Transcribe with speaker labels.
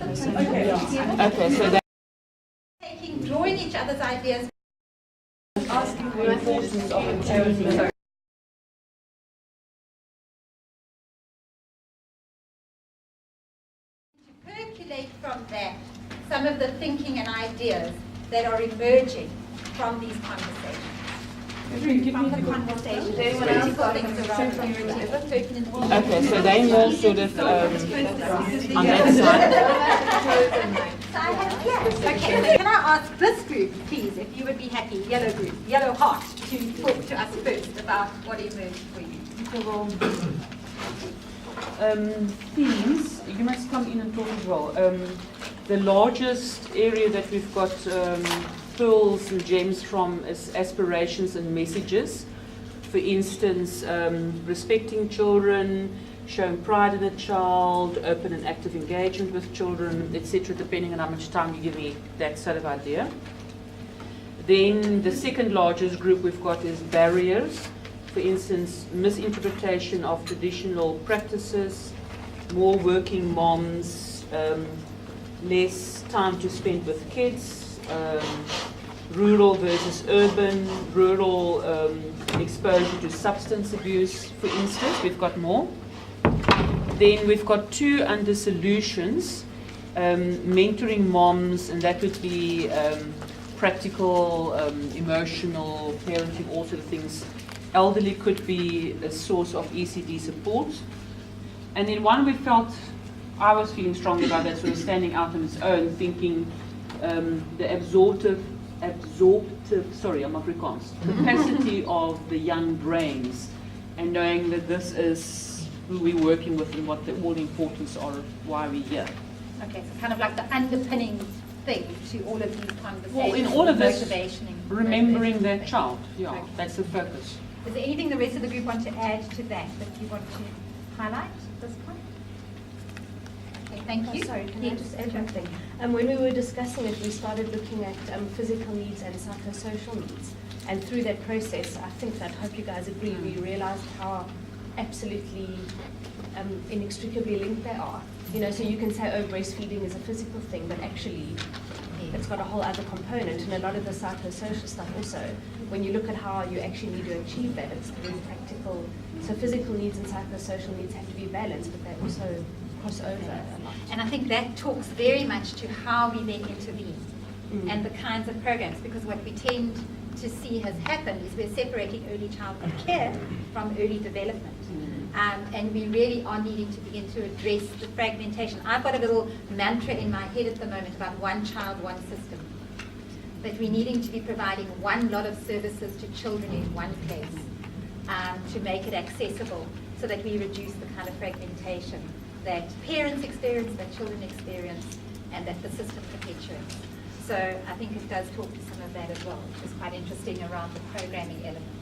Speaker 1: Okay, so that
Speaker 2: drawing each other's ideas.
Speaker 1: asking the importance of inclusion.
Speaker 2: To percolate from that some of the thinking and ideas that are emerging from these conversations. From the conversations.
Speaker 1: Okay, so they more sort of on that side.
Speaker 2: Okay, can I ask this group, please, if you would be happy, yellow group, yellow heart, to talk to us first about what emerged for you.
Speaker 1: Themes, you must come in and talk as well. The largest area that we've got pearls and gems from is aspirations and messages. For instance, respecting children, showing pride in a child, open and active engagement with children, etc., depending on how much time you give me that sort of idea. Then the second largest group we've got is barriers. For instance, misinterpretation of traditional practices, more working moms, less time to spend with kids, rural versus urban, rural exposure to substance abuse, for instance. We've got more. Then we've got two under solutions, mentoring moms, and that would be practical, emotional, parenting, all sort of things. Elderly could be a source of ECD support. And then one we felt, I was feeling strongly about that, sort of standing out on its own, thinking the absorptive, sorry, I'm Afrikaans, capacity of the young brains, and knowing that this is who we're working with and what the all importance are of why we're here.
Speaker 2: Okay, so kind of like the underpinning thing to all of these conversations.
Speaker 1: Well, in all of this,
Speaker 2: motivation,
Speaker 1: remembering their
Speaker 2: thing.
Speaker 1: child, yeah,
Speaker 2: Okay.
Speaker 1: that's the focus.
Speaker 2: Is there anything the rest of the group want to add to that you want to highlight at this point? Okay, thank you.
Speaker 3: Sorry, can I just add one thing? When we were discussing it, we started looking at physical needs and psychosocial needs. And through that process, I think that, I hope you guys agree, we realized how absolutely inextricably linked they are. You know, so you can say, oh, breastfeeding is a physical thing, but actually it's got a whole other component, and a lot of the psychosocial stuff also, when you look at how you actually need to achieve that, it's very practical. So physical needs and psychosocial needs have to be balanced, but they also cross over a lot.
Speaker 2: And I think that talks very much to how we then intervene and the kinds of programs, because what we tend to see has happened is we're separating early childhood care from early development. And we really are needing to begin to address the fragmentation. I've got a little mantra in my head at the moment about one child, one system. That we're needing to be providing one lot of services to children in one place to make it accessible so that we reduce the kind of fragmentation that parents experience, that children experience, and that the system perpetuates. So I think it does talk to some of that as well, which is quite interesting around the programming element.